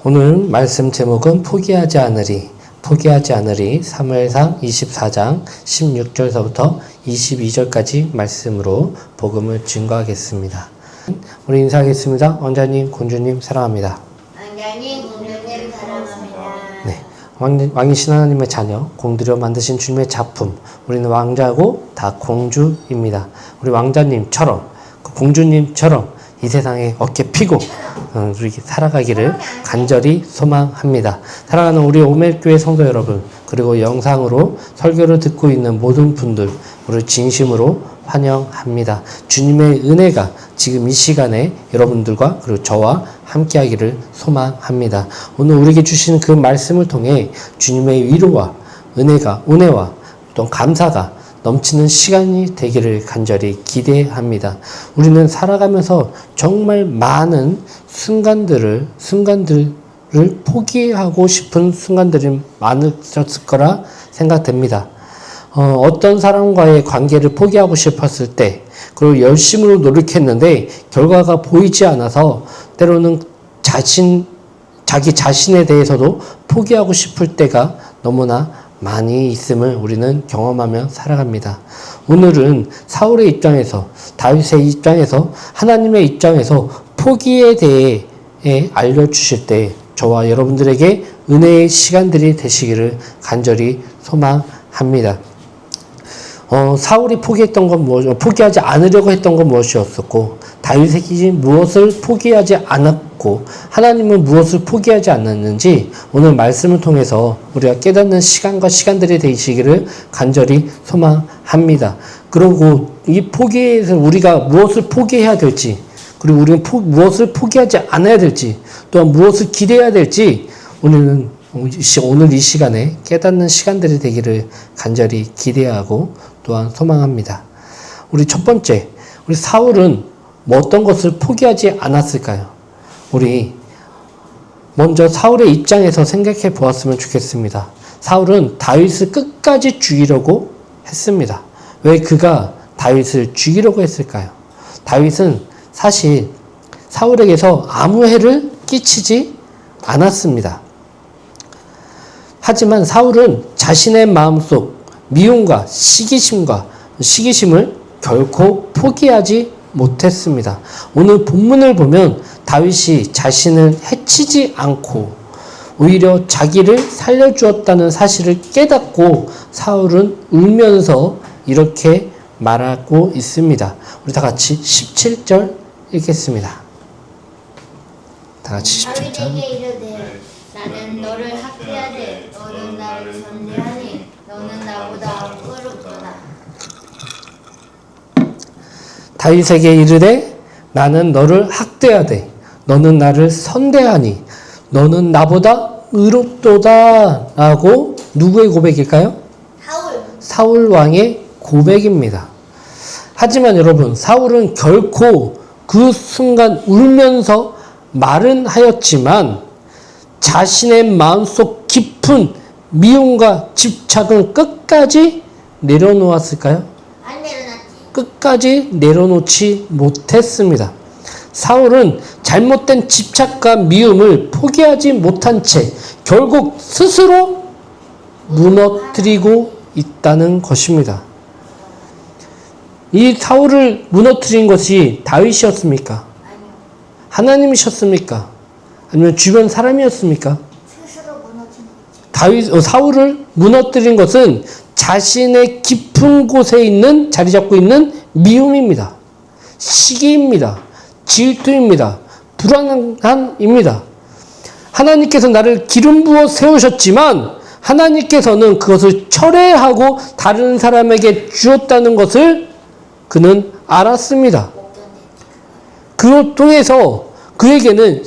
오늘 말씀 제목은 포기하지 않으리 사무엘상 24장 16절서부터 22절까지 말씀으로 복음을 증거하겠습니다. 우리 인사하겠습니다. 원장님, 공주님 사랑합니다. 왕자님, 공주님 사랑합니다. 네, 왕이신 하나님의 자녀, 공들여 만드신 주님의 작품. 우리는 왕자고 다 공주입니다. 우리 왕자님처럼, 그 공주님처럼 이 세상에 어깨 피고 우리 살아가기를 간절히 소망합니다. 사랑하는 우리 오멜교회 성도 여러분, 그리고 영상으로 설교를 듣고 있는 모든 분들, 우리 진심으로 환영합니다. 주님의 은혜가 지금 이 시간에 여러분들과 그리고 저와 함께하기를 소망합니다. 오늘 우리에게 주시는 그 말씀을 통해 주님의 위로와 은혜와 또 감사가 넘치는 시간이 되기를 간절히 기대합니다. 우리는 살아가면서 정말 많은 순간들을 포기하고 싶은 순간들이 많으셨을 거라 생각됩니다. 어떤 사람과의 관계를 포기하고 싶었을 때, 그리고 열심으로 노력했는데 결과가 보이지 않아서 때로는 자기 자신에 대해서도 포기하고 싶을 때가 너무나 많이 있음을 우리는 경험하며 살아갑니다. 오늘은 사울의 입장에서, 다윗의 입장에서, 하나님의 입장에서 포기에 대해 알려주실 때 저와 여러분들에게 은혜의 시간들이 되시기를 간절히 소망합니다. 사울이 포기했던 건 포기하지 않으려고 했던 건 무엇이었었고, 다윗이 무엇을 포기하지 않았고, 하나님은 무엇을 포기하지 않았는지 오늘 말씀을 통해서 우리가 깨닫는 시간들이 되시기를 간절히 소망합니다. 그리고 이 포기에서 우리가 무엇을 포기해야 될지, 그리고 우리는 무엇을 포기하지 않아야 될지, 또한 무엇을 기대해야 될지 오늘 이 시간에 깨닫는 시간들이 되기를 간절히 기대하고 또한 소망합니다. 우리 첫 번째, 우리 사울은 어떤 것을 포기하지 않았을까요? 우리 먼저 사울의 입장에서 생각해 보았으면 좋겠습니다. 사울은 다윗을 끝까지 죽이려고 했습니다. 왜 그가 다윗을 죽이려고 했을까요? 다윗은 사실 사울에게서 아무 해를 끼치지 않았습니다. 하지만 사울은 자신의 마음속 미움과 시기심을 결코 포기하지 못했습니다. 오늘 본문을 보면 다윗이 자신을 해치지 않고 오히려 자기를 살려주었다는 사실을 깨닫고 사울은 울면서 이렇게 말하고 있습니다. 우리 다 같이 17절 읽겠습니다. 다 같이 17절. 다윗에게 이르되 나는 너를 학대하되 너는 나를 선대하니 너는 나보다 의롭도다. 다윗에게 이르되 나는 너를 학대하되 너는 나를 선대하니 너는 나보다 의롭도다 라고 누구의 고백일까요? 사울 왕의 고백입니다. 하지만 여러분, 사울은 결코 그 순간 울면서 말은 하였지만 자신의 마음속 깊은 미움과 집착은 끝까지 내려놓았을까요? 안 내려놨지. 끝까지 내려놓지 못했습니다. 사울은 잘못된 집착과 미움을 포기하지 못한 채 결국 스스로 무너뜨리고 있다는 것입니다. 이 사울을 무너뜨린 것이 다윗이었습니까? 아니요. 하나님이셨습니까? 아니면 주변 사람이었습니까? 스스로 무너진 거지. 사울을 무너뜨린 것은 자신의 깊은 곳에 자리 잡고 있는 미움입니다. 시기입니다. 질투입니다. 불안함입니다. 하나님께서 나를 기름 부어 세우셨지만 하나님께서는 그것을 철회하고 다른 사람에게 주었다는 것을 그는 알았습니다. 그것 통해서 그에게는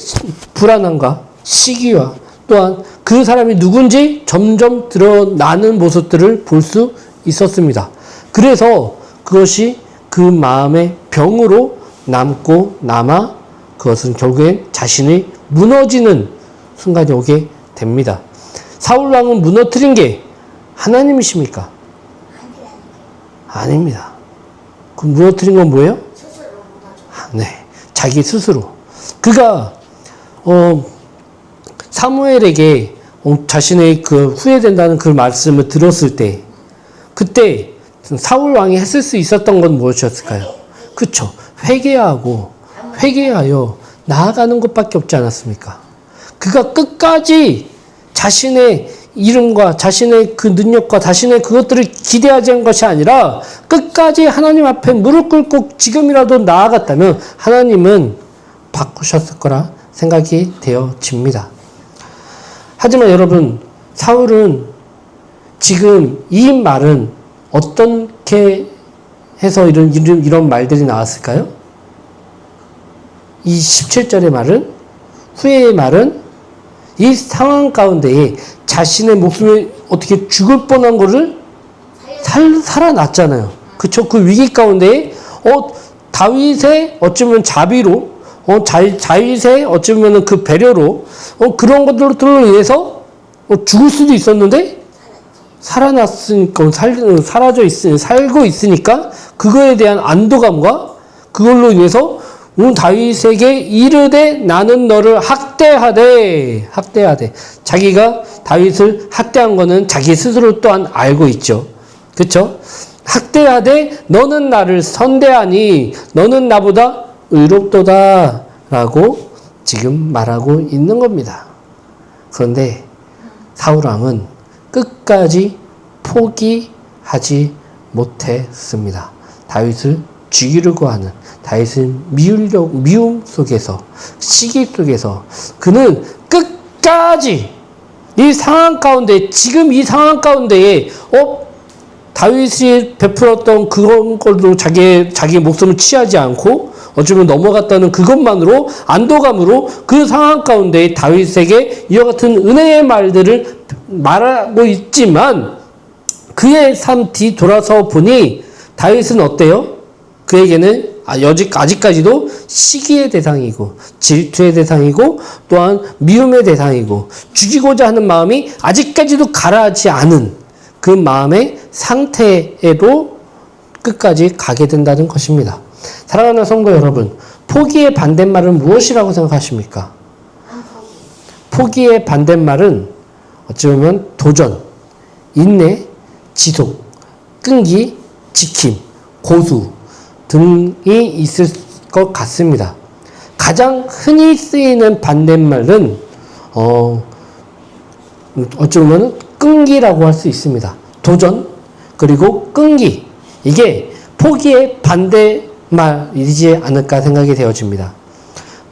불안함과 시기와 또한 그 사람이 누군지 점점 드러나는 모습들을 볼 수 있었습니다. 그래서 그것이 그 마음의 병으로 남아 그것은 결국엔 자신이 무너지는 순간이 오게 됩니다. 사울 왕은 무너뜨린 게 하나님이십니까? 아닙니다. 그 무너뜨린 건 뭐예요? 스스로 무너져. 네, 자기 스스로. 그가 사무엘에게 자신의 그 후회된다는 그 말씀을 들었을 때 그때 사울 왕이 했을 수 있었던 건 무엇이었을까요? 그쵸. 회개하여 나아가는 것밖에 없지 않았습니까? 그가 끝까지 자신의 이름과 자신의 그 능력과 자신의 그것들을 기대하지 않은 것이 아니라 끝까지 하나님 앞에 무릎 꿇고 지금이라도 나아갔다면 하나님은 바꾸셨을 거라 생각이 되어집니다. 하지만 여러분, 사울은 지금 이 말은 어떻게 해서 이런 말들이 나왔을까요? 이 17절의 말은, 후회의 말은 이 상황 가운데에 자신의 목숨이 어떻게 죽을 뻔한 거를 살아났잖아요. 그쵸? 그 위기 가운데에, 다윗의 어쩌면 자비로, 다윗의 어쩌면 그 배려로, 그런 것들로 인해서 죽을 수도 있었는데, 살아났으니까, 살고 있으니까, 그거에 대한 안도감과 그걸로 인해서 다윗에게 이르되 나는 너를 학대하되. 자기가 다윗을 학대한 거는 자기 스스로 또한 알고 있죠. 그쵸? 학대하되 너는 나를 선대하니 너는 나보다 의롭도다 라고 지금 말하고 있는 겁니다. 그런데 사울왕은 끝까지 포기하지 못했습니다. 다윗을 죽이려고 하는, 다윗을 미움 속에서, 시기 속에서 그는 끝까지 이 상황 가운데, 지금 이 상황 가운데에 다윗이 베풀었던 그런 걸로 자기의 목숨을 취하지 않고 어쩌면 넘어갔다는 그것만으로 안도감으로 그 상황 가운데 다윗에게 이와 같은 은혜의 말들을 말하고 있지만 그의 삶 뒤 돌아서 보니 다윗은 어때요? 그에게는 아직까지도 시기의 대상이고 질투의 대상이고 또한 미움의 대상이고 죽이고자 하는 마음이 아직까지도 가라앉지 않은 그 마음의 상태로 끝까지 가게 된다는 것입니다. 사랑하는 성도 여러분, 포기의 반대말은 무엇이라고 생각하십니까? 포기의 반대말은 어찌 보면 도전, 인내, 지속, 끈기, 지킴, 고수 등이 있을 것 같습니다. 가장 흔히 쓰이는 반대말은 어쩌면 끈기라고 할 수 있습니다. 도전 그리고 끈기, 이게 포기의 반대말이지 않을까 생각이 되어집니다.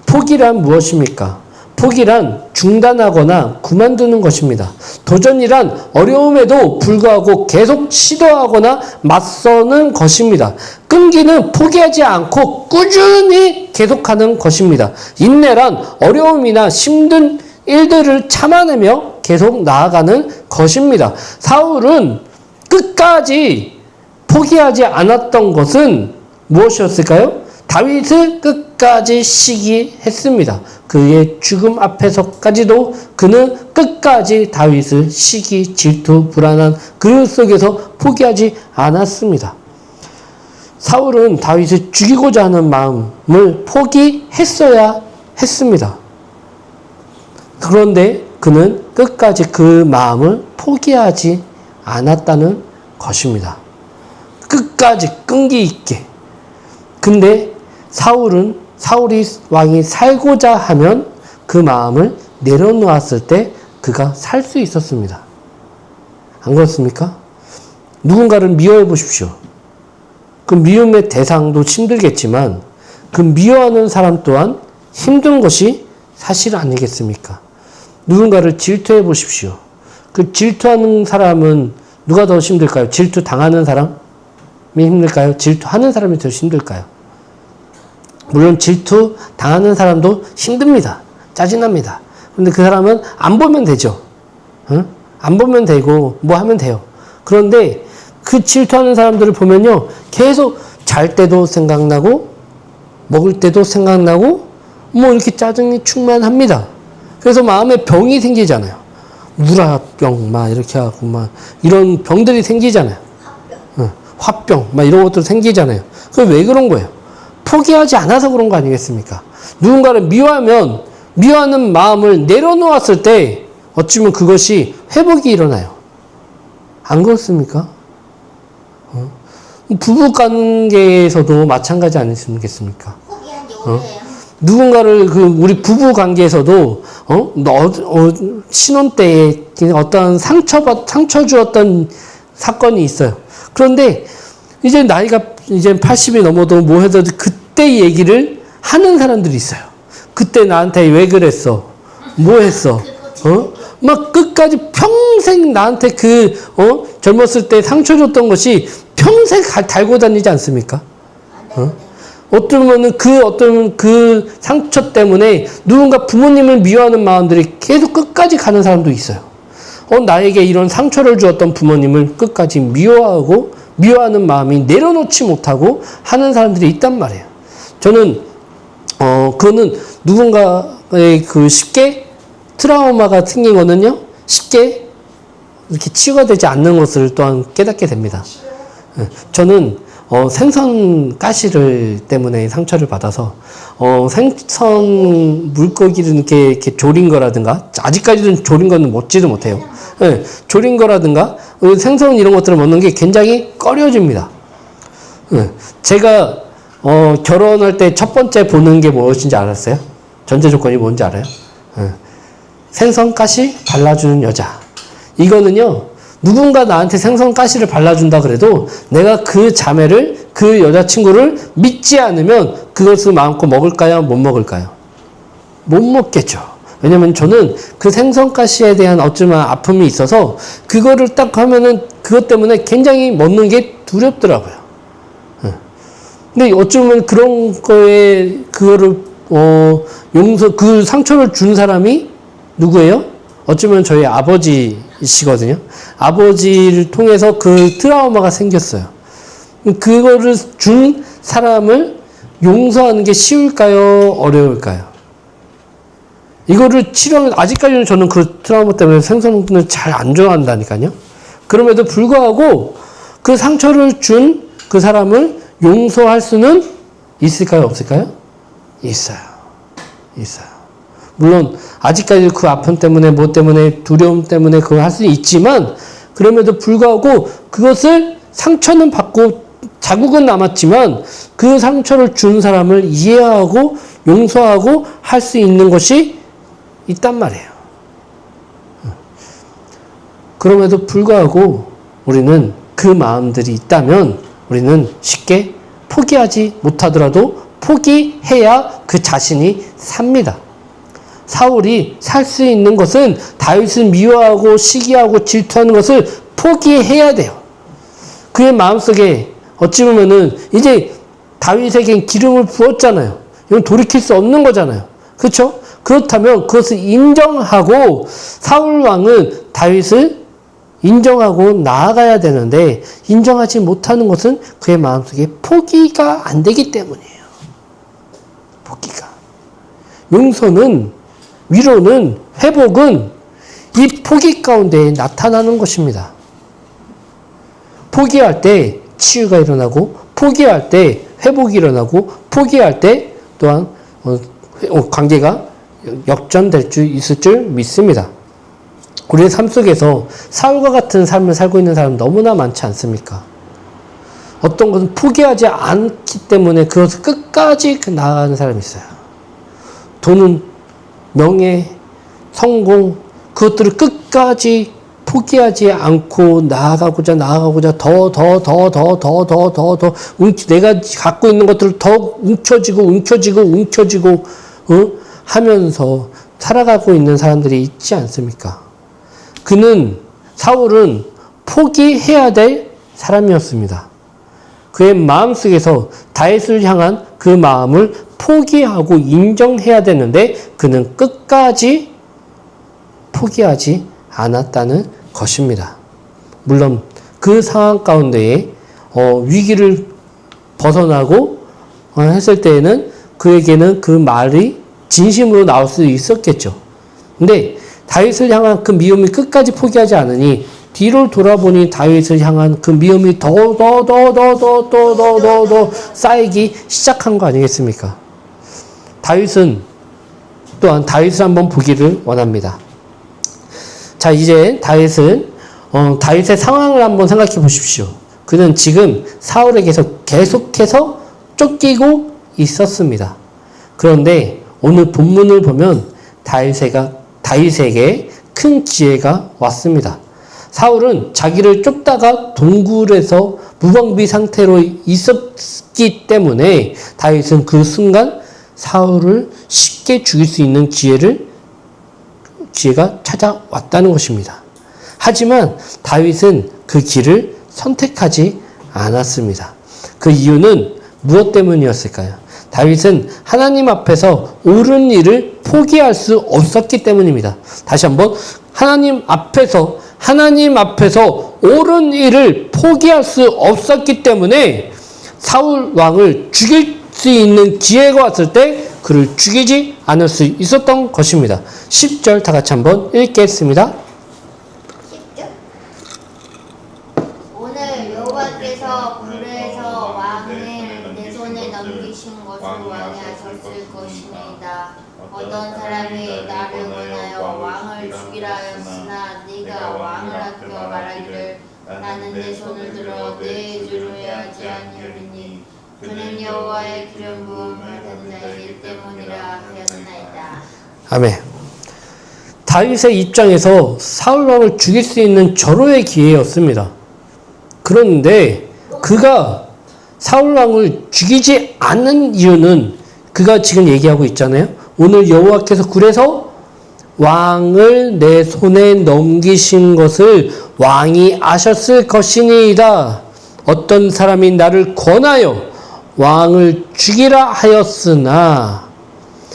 포기란 무엇입니까? 포기란 중단하거나 그만두는 것입니다. 도전이란 어려움에도 불구하고 계속 시도하거나 맞서는 것입니다. 끈기는 포기하지 않고 꾸준히 계속하는 것입니다. 인내란 어려움이나 힘든 일들을 참아내며 계속 나아가는 것입니다. 사울은 끝까지 포기하지 않았던 것은 무엇이었을까요? 다윗을 끝까지 시기했습니다. 그의 죽음 앞에서까지도 그는 끝까지 다윗을 시기, 질투, 불안한 그 속에서 포기하지 않았습니다. 사울은 다윗을 죽이고자 하는 마음을 포기했어야 했습니다. 그런데 그는 끝까지 그 마음을 포기하지 않았다는 것입니다. 끝까지 끈기 있게. 근데 사울이 왕이 살고자 하면 그 마음을 내려놓았을 때 그가 살 수 있었습니다. 안 그렇습니까? 누군가를 미워해 보십시오. 그 미움의 대상도 힘들겠지만 그 미워하는 사람 또한 힘든 것이 사실 아니겠습니까? 누군가를 질투해 보십시오. 그 질투하는 사람은 누가 더 힘들까요? 질투 당하는 사람이 힘들까요? 질투하는 사람이 더 힘들까요? 물론 질투 당하는 사람도 힘듭니다. 짜증납니다. 그런데 그 사람은 안 보면 되죠. 응? 안 보면 되고 뭐 하면 돼요. 그런데 그 질투하는 사람들을 보면요, 계속 잘 때도 생각나고 먹을 때도 생각나고 뭐 이렇게 짜증이 충만합니다. 그래서 마음에 병이 생기잖아요. 우라병 막 이렇게 하고 막 이런 병들이 생기잖아요. 화병 막 이런 것들 생기잖아요. 그게 왜 그런 거예요? 포기하지 않아서 그런 거 아니겠습니까? 누군가를 미워하면 미워하는 마음을 내려놓았을 때 어찌면 그것이 회복이 일어나요. 안 그렇습니까? 부부 관계에서도 마찬가지 아니겠습니까? 포기한 지 오래예요. 누군가를 우리 부부 관계에서도 신혼 때에 어떤 상처 주었던 사건이 있어요. 그런데 이제 나이가 이제 80이 넘어도 뭐 해도 그때 얘기를 하는 사람들이 있어요. 그때 나한테 왜 그랬어? 뭐 했어? 막 끝까지 평생 나한테 젊었을 때 상처 줬던 것이 평생 달고 다니지 않습니까? 어쩌면은 그 상처 때문에 누군가 부모님을 미워하는 마음들이 계속 끝까지 가는 사람도 있어요. 나에게 이런 상처를 주었던 부모님을 끝까지 미워하는 마음이 내려놓지 못하고 하는 사람들이 있단 말이에요. 저는, 그거는 누군가의 쉽게 트라우마가 생긴 거는요, 쉽게 이렇게 치유가 되지 않는 것을 또한 깨닫게 됩니다. 저는 생선 가시를 때문에 상처를 받아서 생선 물고기를 이렇게 조린 거라든가 아직까지는 조린 거는 먹지도 못해요. 네, 조린 거라든가 생선 이런 것들을 먹는 게 굉장히 꺼려집니다. 네, 제가 결혼할 때 첫 번째 보는 게 무엇인지 알았어요? 전제 조건이 뭔지 알아요? 네, 생선 가시 발라주는 여자. 이거는요, 누군가 나한테 생선 가시를 발라준다 그래도 내가 그 자매를, 그 여자친구를 믿지 않으면 그것을 마음껏 먹을까요? 못 먹을까요? 못 먹겠죠. 왜냐면 저는 그 생선 가시에 대한 어쩌면 아픔이 있어서 그거를 딱 하면은 그것 때문에 굉장히 먹는 게 두렵더라고요. 근데 어쩌면 그런 거에 그거를 그 상처를 준 사람이 누구예요? 어쩌면 저희 아버지시거든요. 아버지를 통해서 그 트라우마가 생겼어요. 그거를 준 사람을 용서하는 게 쉬울까요? 어려울까요? 이거를 치료하면, 아직까지는 저는 그 트라우마 때문에 생선을 잘 안 좋아한다니까요. 그럼에도 불구하고 그 상처를 준 그 사람을 용서할 수는 있을까요? 없을까요? 있어요. 물론 아직까지 그 아픔 때문에 뭐 때문에 두려움 때문에 그걸 할 수는 있지만 그럼에도 불구하고 그것을 상처는 받고 자국은 남았지만 그 상처를 준 사람을 이해하고 용서하고 할 수 있는 것이 있단 말이에요. 그럼에도 불구하고 우리는 그 마음들이 있다면 우리는 쉽게 포기하지 못하더라도 포기해야 그 자신이 삽니다. 사울이 살 수 있는 것은 다윗을 미워하고 시기하고 질투하는 것을 포기해야 돼요. 그의 마음속에 어찌 보면은 이제 다윗에겐 기름을 부었잖아요. 이건 돌이킬 수 없는 거잖아요. 그렇죠? 그렇다면 그것을 인정하고 사울 왕은 다윗을 인정하고 나아가야 되는데 인정하지 못하는 것은 그의 마음속에 포기가 안 되기 때문이에요. 포기가. 용서는, 위로는, 회복은 이 포기 가운데 나타나는 것입니다. 포기할 때 치유가 일어나고, 포기할 때 회복이 일어나고, 포기할 때 또한 관계가 역전될 줄 있을 줄 믿습니다. 우리의 삶 속에서 사울과 같은 삶을 살고 있는 사람 너무나 많지 않습니까? 어떤 것은 포기하지 않기 때문에 그것을 끝까지 나아가는 사람이 있어요. 돈은, 명예, 성공, 그것들을 끝까지 포기하지 않고 나아가고자 더 내가 갖고 있는 것들을 더 움켜쥐고 하면서 살아가고 있는 사람들이 있지 않습니까? 사울은 포기해야 될 사람이었습니다. 그의 마음속에서 다윗을 향한 그 마음을 포기하고 인정해야 되는데 그는 끝까지 포기하지 않았다는 것입니다. 물론 그 상황 가운데에 위기를 벗어나고 했을 때에는 그에게는 그 말이 진심으로 나올 수 있었겠죠. 근데 다윗을 향한 그 미움이 끝까지 포기하지 않으니 뒤를 돌아보니 다윗을 향한 그 미움이 더 쌓이기 시작한 거 아니겠습니까? 다윗은 또한 다윗을 한번 보기를 원합니다. 자, 이제 다윗의 상황을 한번 생각해 보십시오. 그는 지금 사울에게서 계속해서 쫓기고 있었습니다. 그런데 오늘 본문을 보면 다윗에게 큰 기회가 왔습니다. 사울은 자기를 쫓다가 동굴에서 무방비 상태로 있었기 때문에 다윗은 그 순간 사울을 쉽게 죽일 수 있는 기회가 찾아왔다는 것입니다. 하지만 다윗은 그 길을 선택하지 않았습니다. 그 이유는 무엇 때문이었을까요? 다윗은 하나님 앞에서 옳은 일을 포기할 수 없었기 때문입니다. 다시 한번, 하나님 앞에서 옳은 일을 포기할 수 없었기 때문에 사울 왕을 죽일 수 있는 기회가 왔을 때 그를 죽이지 않을 수 있었던 것입니다. 10절 다 같이 한번 읽겠습니다. 10절. 오늘 여호와께서 불에서 왕을 내 손에 넘기신 것을 완해하셨을 것이니이다. 어떤 사람이 나를 원하여 왕을 죽이라 하였으나 네가 왕을 아껴 말하기를 나는 내 손을 들어 내 주로 해하지 아니하리니 그는 여호와의 기름 부음을 받은 자이기 때문이라 하였나이다. 아멘. 다윗의 입장에서 사울 왕을 죽일 수 있는 절호의 기회였습니다. 그런데 그가 사울 왕을 죽이지 않는 이유는 그가 지금 얘기하고 있잖아요. 오늘 여호와께서 굴에서 왕을 내 손에 넘기신 것을 왕이 아셨을 것이니이다. 어떤 사람이 나를 권하여 왕을 죽이라 하였으나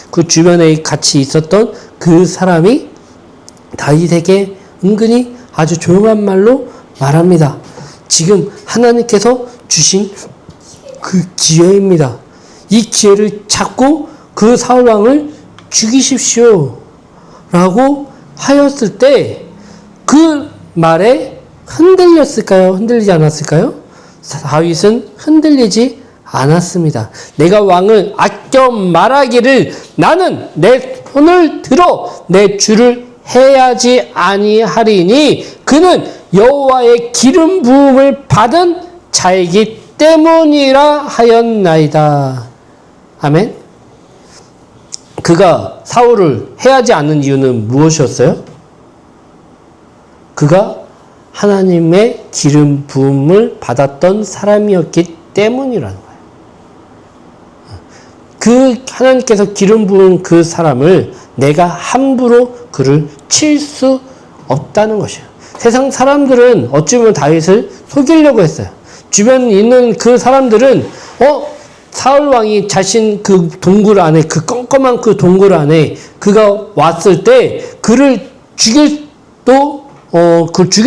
그 주변에 같이 있었던 그 사람이 다윗에게 은근히 아주 조용한 말로 말합니다. 지금 하나님께서 주신 그 기회입니다. 이 기회를 잡고 그 사울 왕을 죽이십시오 라고 하였을 때 그 말에 흔들렸을까요? 흔들리지 않았을까요? 다윗은 흔들리지 않았습니다. 내가 왕을 아껴 말하기를 나는 내 손을 들어 내 주를 해야지 아니하리니 그는 여호와의 기름 부음을 받은 자이기 때문이라 하였나이다. 아멘. 그가 사울을 해하지 않는 이유는 무엇이었어요? 그가 하나님의 기름 부음을 받았던 사람이었기 때문이라는 거예요. 그 하나님께서 기름 부은 그 사람을 내가 함부로 그를 칠 수 없다는 것이에요. 세상 사람들은 어찌 보면 다윗을 속이려고 했어요. 주변에 있는 그 사람들은 사울 왕이 자신 그 동굴 안에, 그 껌껌한 그 동굴 안에 그가 왔을 때 그를 죽일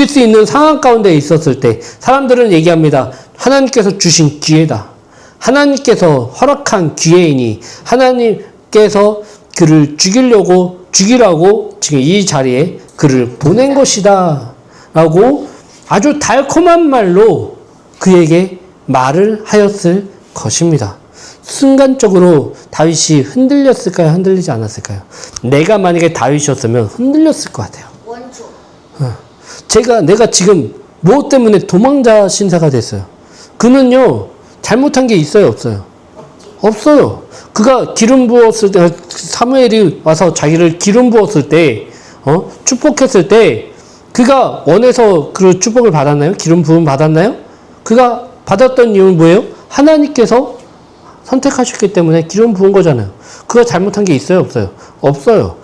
수 있는 상황 가운데 있었을 때 사람들은 얘기합니다. 하나님께서 주신 기회다. 하나님께서 허락한 기회이니 하나님께서 그를 죽이라고 지금 이 자리에 그를 보낸 것이다 라고 아주 달콤한 말로 그에게 말을 하였을 것입니다. 순간적으로 다윗이 흔들렸을까요? 흔들리지 않았을까요? 내가 만약에 다윗이었으면 흔들렸을 것 같아요. 원수. 내가 지금 무엇 때문에 도망자 신사가 됐어요? 그는요, 잘못한 게 있어요, 없어요? 없어요. 그가 기름 부었을 때, 사무엘이 와서 자기를 기름 부었을 때, 축복했을 때, 그가 원해서 그 축복을 받았나요? 기름 부음 받았나요? 그가 받았던 이유는 뭐예요? 하나님께서 선택하셨기 때문에 기름 부은 거잖아요. 그가 잘못한 게 있어요, 없어요? 없어요.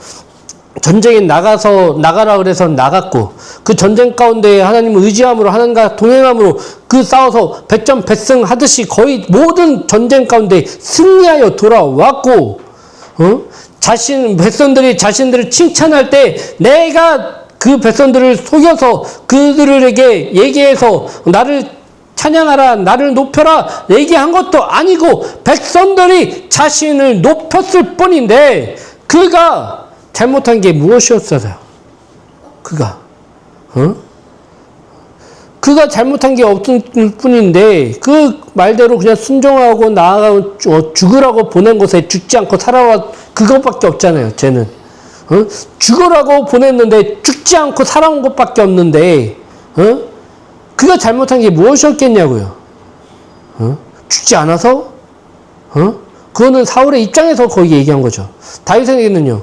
전쟁에 나가라 그래서 나갔고, 그 전쟁 가운데 하나님을 의지함으로, 하나님과 동행함으로 그 싸워서 백전백승 하듯이 거의 모든 전쟁 가운데 승리하여 돌아왔고, 백성들이 자신들을 칭찬할 때 내가 그 백성들을 속여서 그들에게 얘기해서 나를 찬양하라, 나를 높여라 얘기한 것도 아니고 백성들이 자신을 높였을 뿐인데 그가 잘못한 게 무엇이었어요? 그가 잘못한 게 없을 뿐인데 그 말대로 그냥 순종하고 나아가 죽으라고 보낸 곳에 죽지 않고 그것밖에 없잖아요. 쟤는 죽으라고 보냈는데 죽지 않고 살아온 것밖에 없는데 그가 잘못한 게 무엇이었겠냐고요. 죽지 않아서 그거는 사울의 입장에서 거기 얘기한 거죠. 다윗에게는요.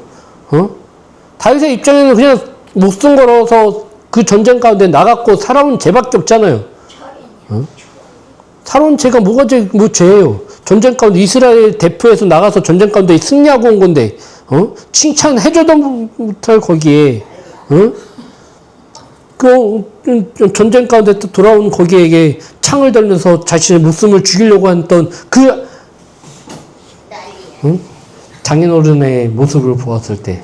다윗의 입장에는 그냥 목숨 걸어서 그 전쟁 가운데 나갔고 살아온 죄밖에 없잖아요. 살아온 죄가 뭐 죄예요. 전쟁 가운데 이스라엘 대표해서 나가서 전쟁 가운데 승리하고 온 건데 칭찬해줘도 못할 거기에 그 전쟁 가운데 또 돌아온 거기에게 창을 들면서 자신의 목숨을 죽이려고 했던 그 장인어른의 모습을 보았을 때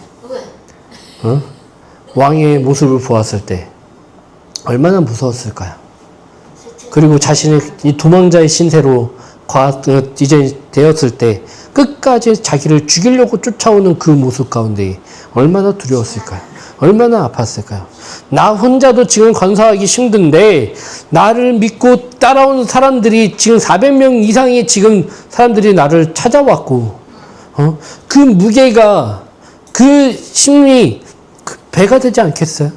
왕의 모습을 보았을 때 얼마나 무서웠을까요? 그리고 자신의 이 도망자의 신세로 이제 되었을 때 끝까지 자기를 죽이려고 쫓아오는 그 모습 가운데 얼마나 두려웠을까요? 얼마나 아팠을까요? 나 혼자도 지금 건사하기 힘든데 나를 믿고 따라오는 사람들이 지금 400명 이상의 지금 사람들이 나를 찾아왔고 그 무게가 그 심리 배가 되지 않겠어요?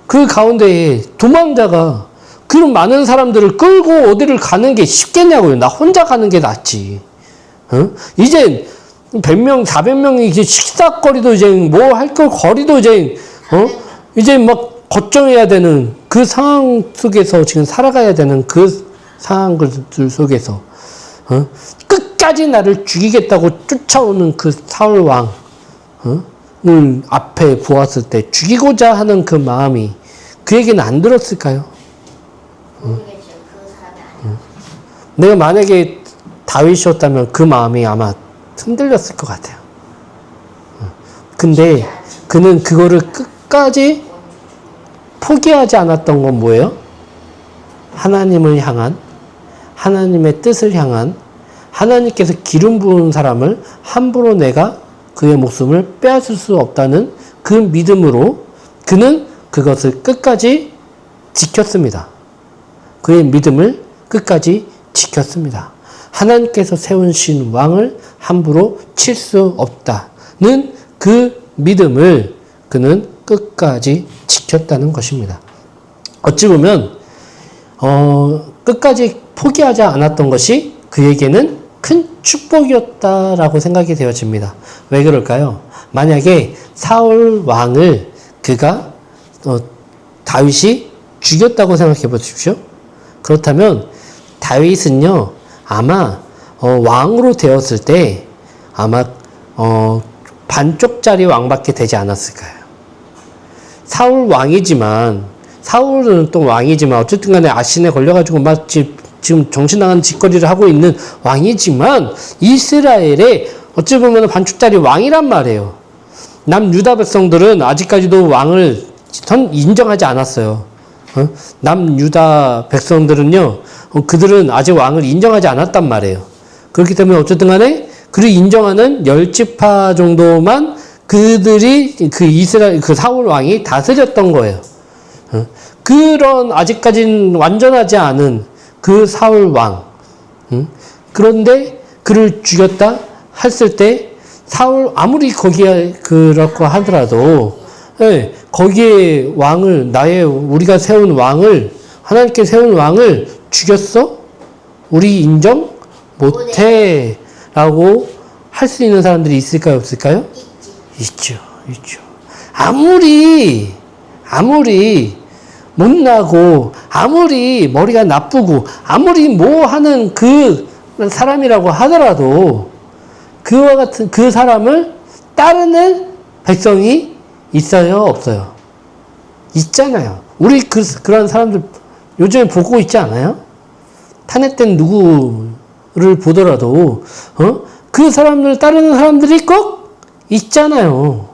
그 가운데에 도망자가 그런 많은 사람들을 끌고 어디를 가는 게 쉽겠냐고요. 나 혼자 가는 게 낫지. 이제 100명, 400명이 이제 식사거리도 이제 뭐 할 거 거리도 이제 막 걱정해야 되는 그 상황 속에서 지금 살아가야 되는 그 상황들 속에서 끝까지 나를 죽이겠다고 쫓아오는 그 사울 왕을 앞에 보았을 때 죽이고자 하는 그 마음이 그에게는 안 들었을까요? 내가 만약에 다윗이었다면 그 마음이 아마 흔들렸을 것 같아요. 근데 그는 그거를 끝까지 포기하지 않았던 건 뭐예요? 하나님을 향한, 하나님의 뜻을 향한, 하나님께서 기름 부은 사람을 함부로 내가 그의 목숨을 빼앗을 수 없다는 그 믿음으로 그는 그것을 끝까지 지켰습니다. 그의 믿음을 끝까지 지켰습니다. 하나님께서 세우신 왕을 함부로 칠 수 없다는 그 믿음을 그는 끝까지 지켰다는 것입니다. 어찌 보면 끝까지 포기하지 않았던 것이 그에게는 큰 축복이었다라고 생각이 되어집니다. 왜 그럴까요? 만약에 사울 왕을 그가 다윗이 죽였다고 생각해 보십시오. 그렇다면 다윗은요 아마 왕으로 되었을 때 아마 반쪽짜리 왕밖에 되지 않았을까요? 사울 왕이지만 사울은 또 왕이지만 어쨌든 간에 아신에 걸려가지고 막 지금 정신 나간 짓거리를 하고 있는 왕이지만 이스라엘의 어찌 보면 반쪽짜리 왕이란 말이에요. 남유다 백성들은 아직까지도 왕을 인정하지 않았어요. 남유다 백성들은요, 그들은 아직 왕을 인정하지 않았단 말이에요. 그렇기 때문에 어쨌든 간에 그를 인정하는 10지파 정도만 그들이 그 이스라엘, 그 사울 왕이 다스렸던 거예요. 그런 아직까지는 완전하지 않은 그 사울 왕. 그런데 그를 죽였다 했을 때 사울, 아무리 거기에 그렇고 하더라도, 예, 거기에 왕을, 우리가 세운 왕을, 하나님께 세운 왕을 죽였어? 우리 인정 못해. 라고 할 수 있는 사람들이 있을까요? 없을까요? 있죠. 아무리 못나고, 아무리 머리가 나쁘고, 아무리 뭐 하는 그 사람이라고 하더라도, 그와 같은 그 사람을 따르는 백성이 있어요? 없어요? 있잖아요. 우리 그런 사람들 요즘에 보고 있지 않아요? 탄핵된 누구를 보더라도, 그 사람을 따르는 사람들이 꼭 있잖아요.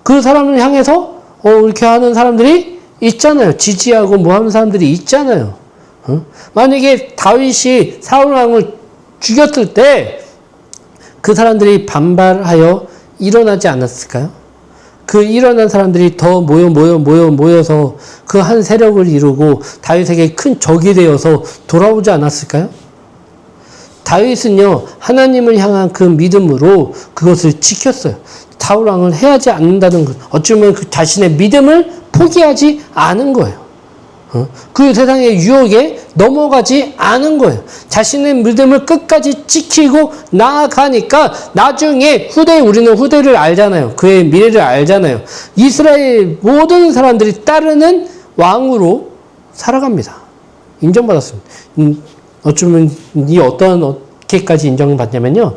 그 사람을 향해서, 이렇게 하는 사람들이 있잖아요. 지지하고 뭐 하는 사람들이 있잖아요. 만약에 다윗이 사울왕을 죽였을 때, 그 사람들이 반발하여 일어나지 않았을까요? 그 일어난 사람들이 더 모여서 그 한 세력을 이루고 다윗에게 큰 적이 되어서 돌아오지 않았을까요? 다윗은요, 하나님을 향한 그 믿음으로 그것을 지켰어요. 사울 왕을 해하지 않는다는 것, 어쩌면 그 자신의 믿음을 포기하지 않은 거예요. 그 세상의 유혹에 넘어가지 않은 거예요. 자신의 믿음을 끝까지 지키고 나아가니까 나중에 우리는 후대를 알잖아요. 그의 미래를 알잖아요. 이스라엘 모든 사람들이 따르는 왕으로 살아갑니다. 인정받았습니다. 어쩌면 어떻게까지 인정받냐면요.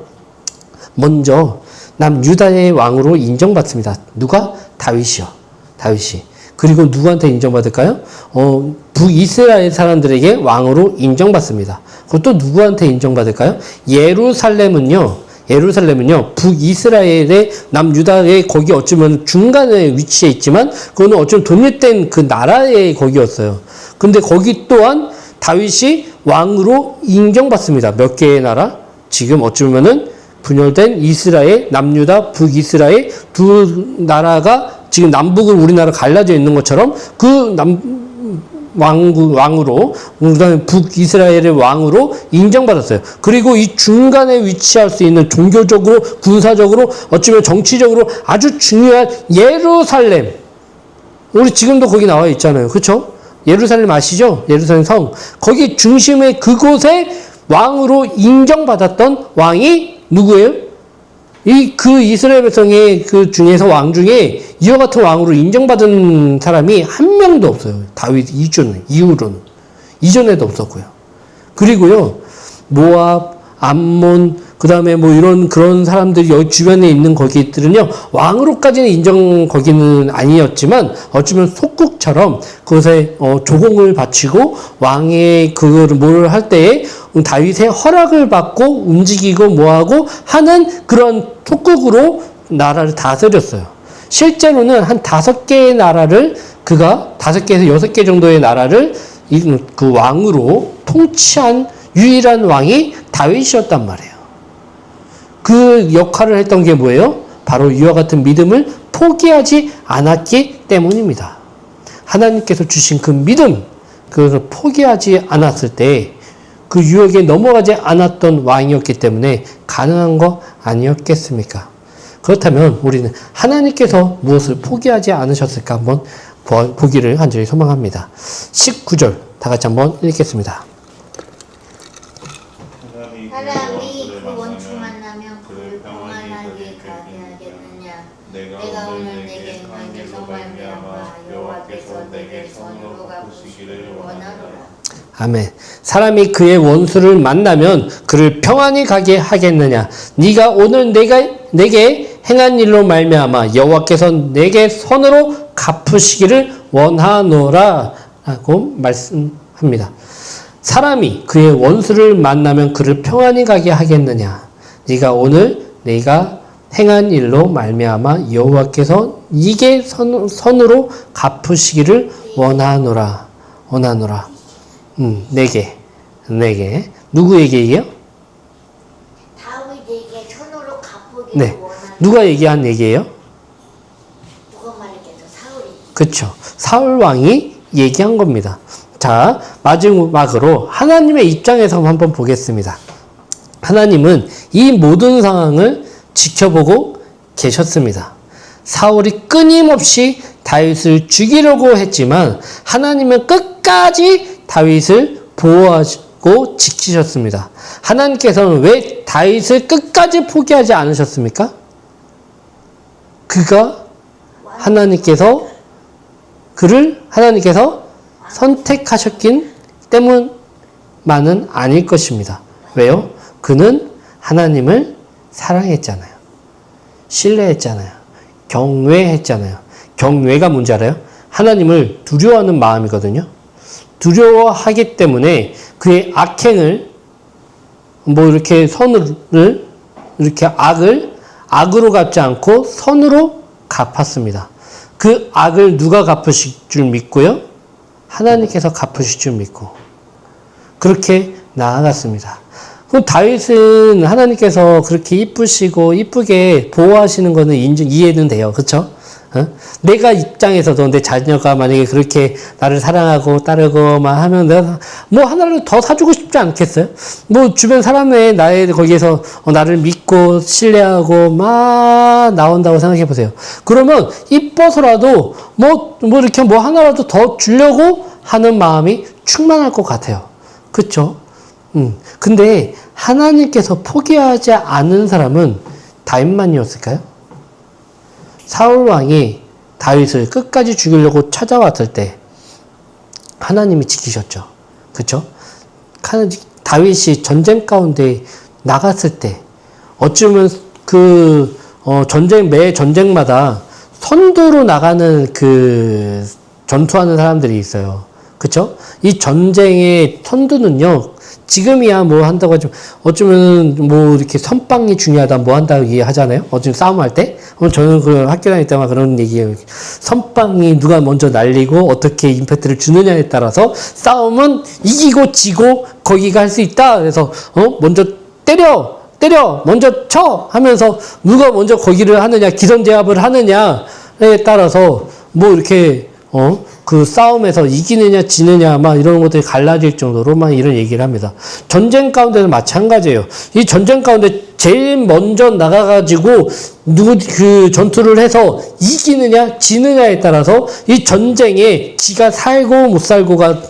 먼저 남유다의 왕으로 인정받습니다. 누가? 다윗이요. 다윗이. 그리고 누구한테 인정받을까요? 북이스라엘 사람들에게 왕으로 인정받습니다. 그것도 누구한테 인정받을까요? 예루살렘은요, 북이스라엘의 남유다의 거기 어쩌면 중간에 위치해 있지만, 그거는 어쩌면 독립된 그 나라의 거기였어요. 근데 거기 또한 다윗이 왕으로 인정받습니다. 몇 개의 나라? 지금 어쩌면은 분열된 이스라엘, 남유다, 북이스라엘 두 나라가 지금 남북을 우리나라 갈라져 있는 것처럼 그 왕으로, 그다음에 북이스라엘의 왕으로 인정받았어요. 그리고 이 중간에 위치할 수 있는 종교적으로, 군사적으로, 어쩌면 정치적으로 아주 중요한 예루살렘. 우리 지금도 거기 나와 있잖아요. 그렇죠? 예루살렘 아시죠? 예루살렘 성. 거기 중심의 그곳에 왕으로 인정받았던 왕이 누구예요? 그 이스라엘 백성의 그 중에서 왕 중에 이와 같은 왕으로 인정받은 사람이 한 명도 없어요. 다윗 이후로는. 이전에도 없었고요. 그리고요, 모압, 암몬, 그 다음에 그런 사람들이 여기 주변에 있는 거기들은요, 왕으로까지는 거기는 아니었지만, 어쩌면 속국처럼 그것에 조공을 바치고, 왕의 그거를 할 때에 다윗의 허락을 받고 움직이고 뭐하고 하는 그런 속국으로 나라를 다스렸어요. 실제로는 한 5개의 나라를 그가 5개에서 6개 정도의 나라를 그 왕으로 통치한 유일한 왕이 다윗이었단 말이에요. 그 역할을 했던 게 뭐예요? 바로 이와 같은 믿음을 포기하지 않았기 때문입니다. 하나님께서 주신 그 믿음, 그것을 포기하지 않았을 때 그 유혹에 넘어가지 않았던 왕이었기 때문에 가능한 거 아니었겠습니까? 그렇다면 우리는 하나님께서 무엇을 포기하지 않으셨을까 한번 보기를 간절히 소망합니다. 19절 다 같이 한번 읽겠습니다. 사람이 그 원수 만나면 그를 평안하게 가게 하겠느냐. 내가 오늘 내게 행한 일로 말미암아 여호와께서 내게 선으로 갚으시기를 원하노라. 아멘. 사람이 그의 원수를 만나면 그를 평안히 가게 하겠느냐. 네가 오늘 내게 행한 일로 말미암아 여호와께서 내게 선으로 갚으시기를 원하노라 라고 말씀합니다. 사람이 그의 원수를 만나면 그를 평안히 가게 하겠느냐. 네가 오늘 내가 행한 일로 말미암아 여호와께서 네게 선으로 갚으시기를 원하노라. 내게 누구에게요? 다윗에게 선으로 갚으기를 네. 원하노라. 누가 얘기한 얘기예요? 누가 말했겠어? 사울이. 그렇죠. 사울 왕이 얘기한 겁니다. 자, 마지막으로 하나님의 입장에서 한번 보겠습니다. 하나님은 이 모든 상황을 지켜보고 계셨습니다. 사울이 끊임없이 다윗을 죽이려고 했지만 하나님은 끝까지 다윗을 보호하고 지키셨습니다. 하나님께서는 왜 다윗을 끝까지 포기하지 않으셨습니까? 하나님께서 선택하셨긴 때문만은 아닐 것입니다. 왜요? 그는 하나님을 사랑했잖아요. 신뢰했잖아요. 경외했잖아요. 경외가 뭔지 알아요? 하나님을 두려워하는 마음이거든요. 두려워하기 때문에 그의 악행을 이렇게 악으로 갚지 않고 선으로 갚았습니다. 그 악을 누가 갚으실 줄 믿고요? 하나님께서 갚으실 줄 믿고 그렇게 나아갔습니다. 그럼 다윗은 하나님께서 그렇게 이쁘게 보호하시는 거는 이해는 돼요. 그렇죠? 내가 입장에서도 내 자녀가 만약에 그렇게 나를 사랑하고 따르고만 하면 내가 뭐 하나를 더 사주고 싶지 않겠어요? 뭐 주변 사람의 나에 거기에서 나를 믿고 신뢰하고 막 나온다고 생각해 보세요. 그러면 이뻐서라도 뭐 이렇게 뭐 하나라도 더 주려고 하는 마음이 충만할 것 같아요. 그쵸? 근데 하나님께서 포기하지 않은 사람은 다윗만이었을까요? 사울 왕이 다윗을 끝까지 죽이려고 찾아왔을 때 하나님이 지키셨죠. 그쵸? 다윗이 전쟁 가운데 나갔을 때 어쩌면 매 전쟁마다 선두로 나가는 전투하는 사람들이 있어요. 그쵸? 이 전쟁의 선두는요, 지금이야 뭐 한다고 하죠. 어쩌면 뭐 이렇게 선빵이 중요하다 뭐 한다고 얘기하잖아요. 어쩌면 싸움할 때. 저는 그 학교 다닐 때만 그런 얘기예요. 선빵이 누가 먼저 날리고 어떻게 임팩트를 주느냐에 따라서 싸움은 이기고 지고 거기가 할 수 있다. 그래서 먼저 때려 먼저 쳐 하면서 누가 먼저 거기를 하느냐 기선제압을 하느냐에 따라서 뭐 이렇게 그 싸움에서 이기느냐 지느냐 막 이런 것들이 갈라질 정도로 막 이런 얘기를 합니다. 전쟁 가운데는 마찬가지예요. 이 전쟁 가운데 제일 먼저 나가가지고 전투를 해서 이기느냐 지느냐에 따라서 이 전쟁에 지가 살고 못 살고가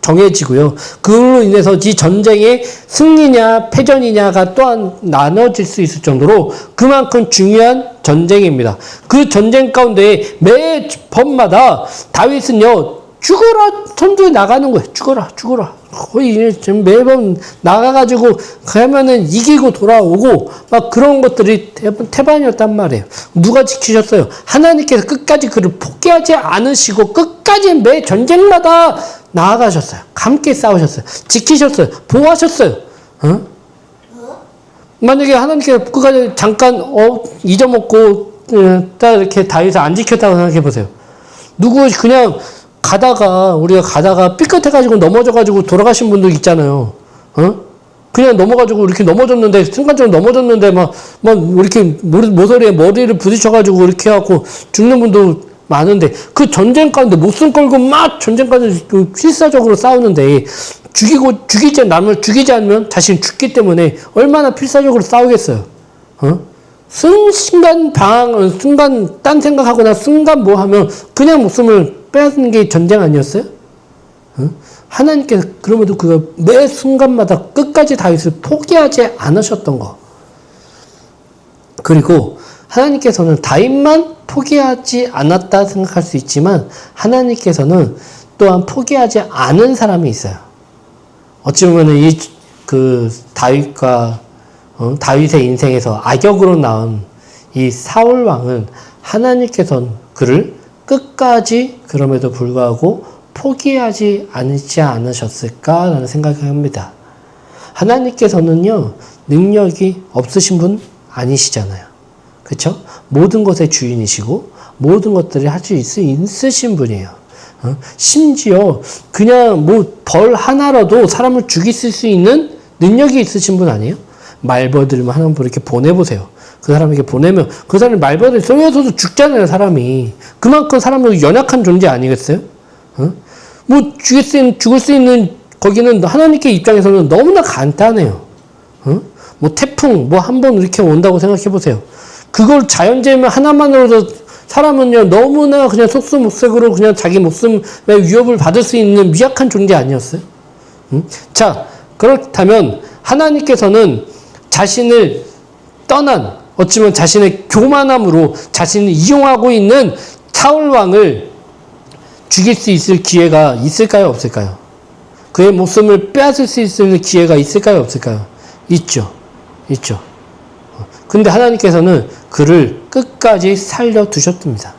정해지고요. 그걸로 인해서 이 전쟁의 승리냐 패전이냐가 또한 나눠질 수 있을 정도로 그만큼 중요한 전쟁입니다. 그 전쟁 가운데 매 번마다 다윗은요, 죽어라 선두에 나가는 거예요. 죽어라. 거의 매번 나가가지고 가면은 이기고 돌아오고 막 그런 것들이 태반이었단 말이에요. 누가 지키셨어요? 하나님께서 끝까지 그를 포기하지 않으시고 끝까지 매 전쟁마다 나아가셨어요. 함께 싸우셨어요. 지키셨어요. 보호하셨어요. 만약에 하나님께서 끝까지 잠깐 잊어먹고 딱 이렇게 다윗을 안 지켰다고 생각해 보세요. 그냥 우리가 가다가 삐끗해가지고 넘어져가지고 돌아가신 분도 있잖아요. 그냥 이렇게 넘어졌는데, 순간적으로 넘어졌는데, 이렇게 모서리에 머리를 부딪혀가지고 이렇게 해갖고 죽는 분도 많은데, 그 전쟁 가운데 목숨 걸고 막 전쟁 가운데 필사적으로 싸우는데, 남을 죽이지 않으면 자신 죽기 때문에 얼마나 필사적으로 싸우겠어요. 순간 딴 생각하거나 순간 뭐 하면 그냥 목숨을 빼앗는 게 전쟁 아니었어요? 하나님께서 그럼에도 매 순간마다 끝까지 다윗을 포기하지 않으셨던 거. 그리고 하나님께서는 다윗만 포기하지 않았다 생각할 수 있지만 하나님께서는 또한 포기하지 않은 사람이 있어요. 어찌 보면 다윗의 인생에서 악역으로 나온 이 사울 왕은 하나님께서는 그를 끝까지 그럼에도 불구하고 포기하지 않으셨을까라는 생각을 합니다. 하나님께서는요, 능력이 없으신 분 아니시잖아요. 그쵸? 모든 것의 주인이시고, 모든 것들을 할 수 있으신 분이에요. 심지어, 그냥 벌 하나라도 사람을 죽이실 수 있는 능력이 있으신 분 아니에요? 말벌들만 하나만 이렇게 보내보세요. 그 사람에게 보내면, 그 사람이 말벌을 쏘여서도 죽잖아요, 사람이. 그만큼 사람은 연약한 존재 아니겠어요? 죽을 수 있는, 거기는 하나님께 입장에서는 너무나 간단해요. 태풍, 한 번 이렇게 온다고 생각해보세요. 그걸 자연재해면 하나만으로도 사람은요, 너무나 그냥 속수무책으로 그냥 자기 목숨의 위협을 받을 수 있는 미약한 존재 아니었어요? 자, 그렇다면 하나님께서는 자신을 떠난, 어찌보면 자신의 교만함으로 자신을 이용하고 있는 사울왕을 죽일 수 있을 기회가 있을까요? 없을까요? 그의 목숨을 빼앗을 수 있는 기회가 있을까요? 없을까요? 있죠. 근데 하나님께서는 그를 끝까지 살려두셨습니다.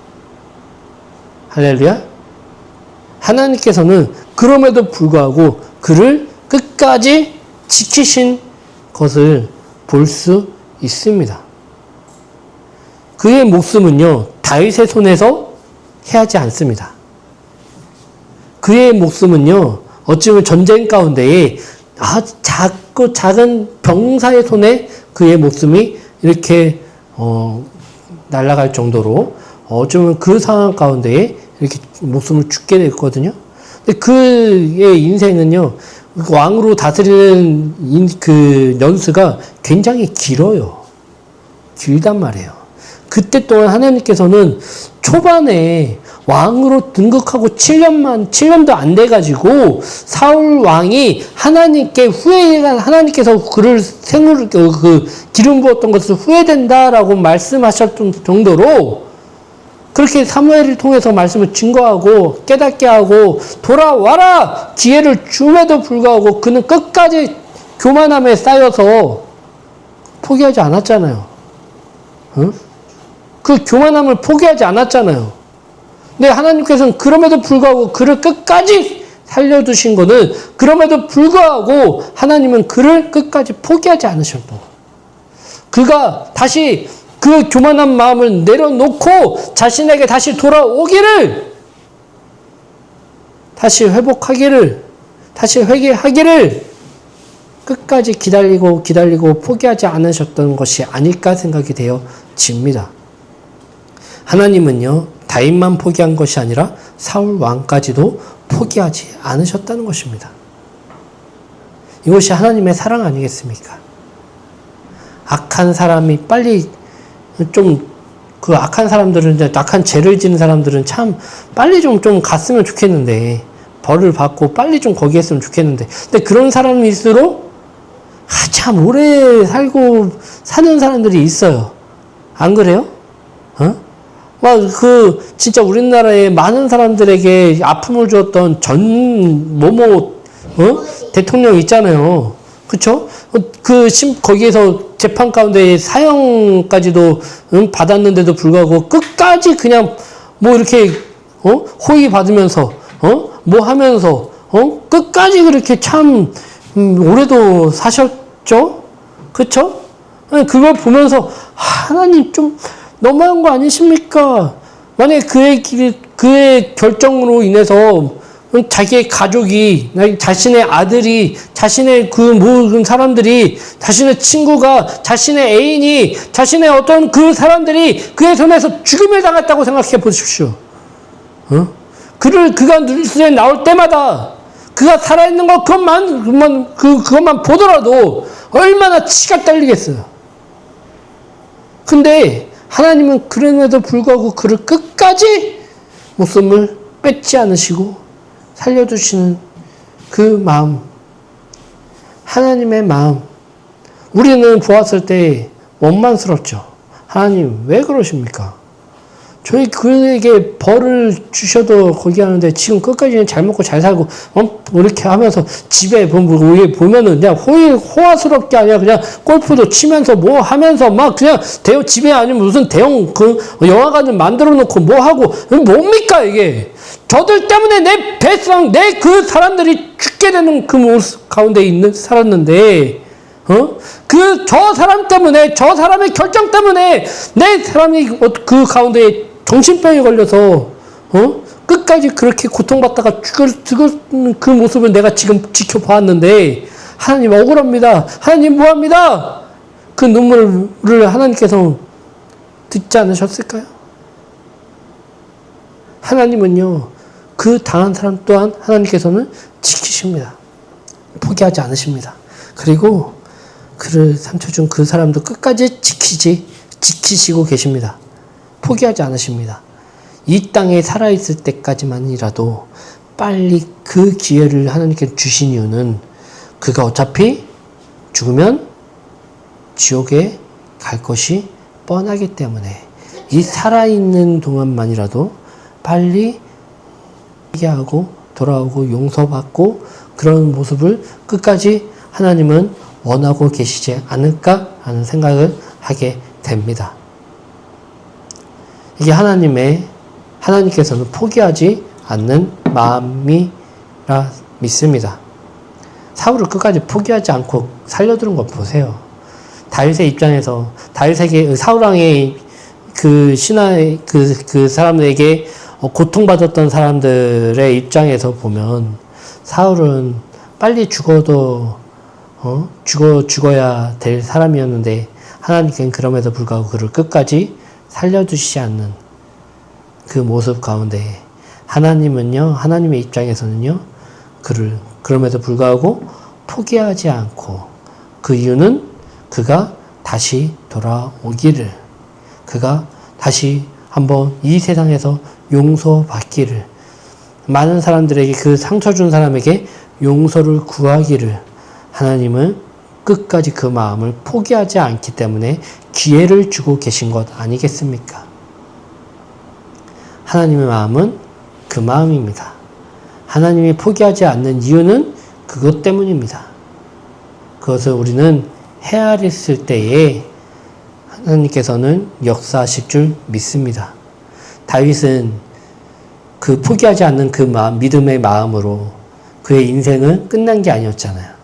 할렐루야. 하나님께서는 그럼에도 불구하고 그를 끝까지 지키신 것을 볼 수 있습니다. 그의 목숨은요, 다윗의 손에서 해하지 않습니다. 그의 목숨은요, 어찌보면 전쟁 가운데에 작은 병사의 손에 그의 목숨이 이렇게 날아갈 정도로 어쩌면 그 상황 가운데에 이렇게 목숨을 죽게 됐거든요. 근데 그의 인생은요, 왕으로 다스리는 그 연수가 굉장히 길어요. 길단 말이에요. 그때 동안 하나님께서는 초반에 왕으로 등극하고 7년도 안 돼가지고 사울 왕이 하나님께서 그를 기름 부었던 것을 후회된다라고 말씀하셨던 정도로 그렇게 사무엘을 통해서 말씀을 증거하고 깨닫게 하고 돌아와라 기회를 줌에도 불구하고 그는 끝까지 교만함에 쌓여서 포기하지 않았잖아요. 응? 그 교만함을 포기하지 않았잖아요. 근데 하나님께서는 그럼에도 불구하고 그를 끝까지 살려두신 거는 그럼에도 불구하고 하나님은 그를 끝까지 포기하지 않으셨던 거예요. 그가 다시 그 교만한 마음을 내려놓고 자신에게 다시 돌아오기를, 다시 회복하기를, 다시 회개하기를 끝까지 기다리고 포기하지 않으셨던 것이 아닐까 생각이 되어집니다. 하나님은요, 다윗만 포기한 것이 아니라 사울 왕까지도 포기하지 않으셨다는 것입니다. 이것이 하나님의 사랑 아니겠습니까? 악한 사람이 빨리 그 악한 사람들은, 악한 죄를 지는 사람들은 참 빨리 좀 갔으면 좋겠는데, 벌을 받고 빨리 좀 거기 했으면 좋겠는데, 근데 그런 사람일수록 참 오래 사는 사람들이 있어요. 안 그래요? 진짜 우리나라에 많은 사람들에게 아픔을 주었던 대통령 있잖아요. 그쵸? 거기에서 재판 가운데 사형까지도 받았는데도 불구하고 끝까지 그냥 이렇게, 호의 받으면서, 하면서, 끝까지 그렇게 참, 오래도 사셨죠? 그쵸? 그걸 보면서, 하나님 좀, 너무한 거 아니십니까? 만약에 그의 결정으로 인해서 자기의 가족이, 자신의 아들이, 자신의 그 모든 사람들이, 자신의 친구가, 자신의 애인이, 자신의 어떤 그 사람들이 그의 손에서 죽임을 당했다고 생각해 보십시오. 그가 뉴스에 나올 때마다 그가 살아있는 것 그것만 보더라도 얼마나 치가 떨리겠어요. 근데 하나님은 그럼에도 불구하고 그를 끝까지 목숨을 뺏지 않으시고 살려주시는 그 마음, 하나님의 마음, 우리는 보았을 때 원망스럽죠. 하나님 왜 그러십니까? 저희 그에게 벌을 주셔도 거기 하는데 지금 끝까지 잘 먹고 잘 살고 이렇게 하면서 집에 보면은 그냥 호화스럽게 아니라 그냥 골프도 치면서 하면서 막 그냥 집에 아니면 무슨 대형 영화관을 만들어 놓고 하고 뭡니까 이게? 저들 때문에 내 배상 내 그 사람들이 죽게 되는 그 모습 가운데 살았는데 저 사람 때문에 저 사람의 결정 때문에 내 사람이 그 가운데 정신병에 걸려서 끝까지 그렇게 고통받다가 죽은 그 모습을 내가 지금 지켜보았는데 하나님 억울합니다. 하나님 뭐합니다. 그 눈물을 하나님께서 듣지 않으셨을까요? 하나님은요, 그 당한 사람 또한 하나님께서는 지키십니다. 포기하지 않으십니다. 그리고 그를 삼켜준 그 사람도 끝까지 지키시고 계십니다. 포기하지 않으십니다. 이 땅에 살아있을 때까지만이라도 빨리 그 기회를 하나님께 주신 이유는 그가 어차피 죽으면 지옥에 갈 것이 뻔하기 때문에 이 살아있는 동안만이라도 빨리 회개하고 돌아오고 용서받고 그런 모습을 끝까지 하나님은 원하고 계시지 않을까 하는 생각을 하게 됩니다. 이게 하나님께서는 포기하지 않는 마음이라 믿습니다. 사울을 끝까지 포기하지 않고 살려두는 것 보세요. 다윗의 입장에서 다윗에게 사울왕의 그 신하의 그 사람에게 고통받았던 사람들의 입장에서 보면 사울은 빨리 죽어야 될 사람이었는데 하나님께는 그럼에도 불구하고 그를 끝까지 살려주시지 않는 그 모습 가운데 하나님은요, 하나님의 입장에서는요, 그를 그럼에도 불구하고 포기하지 않고, 그 이유는 그가 다시 돌아오기를, 그가 다시 한번 이 세상에서 용서받기를, 많은 사람들에게, 그 상처 준 사람에게 용서를 구하기를, 하나님은 끝까지 그 마음을 포기하지 않기 때문에 기회를 주고 계신 것 아니겠습니까? 하나님의 마음은 그 마음입니다. 하나님이 포기하지 않는 이유는 그것 때문입니다. 그것을 우리는 헤아렸을 때에 하나님께서는 역사하실 줄 믿습니다. 다윗은 그 포기하지 않는 그 마음, 믿음의 마음으로 그의 인생은 끝난 게 아니었잖아요.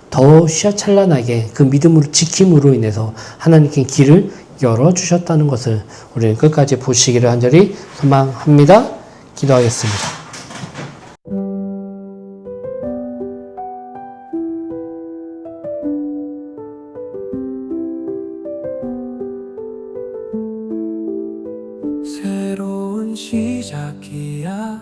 더 휘황찬란하게 그 믿음으로 지킴으로 인해서 하나님께 길을 열어주셨다는 것을 우리는 끝까지 보시기를 간절히 소망합니다. 기도하겠습니다. 새로운 시작이야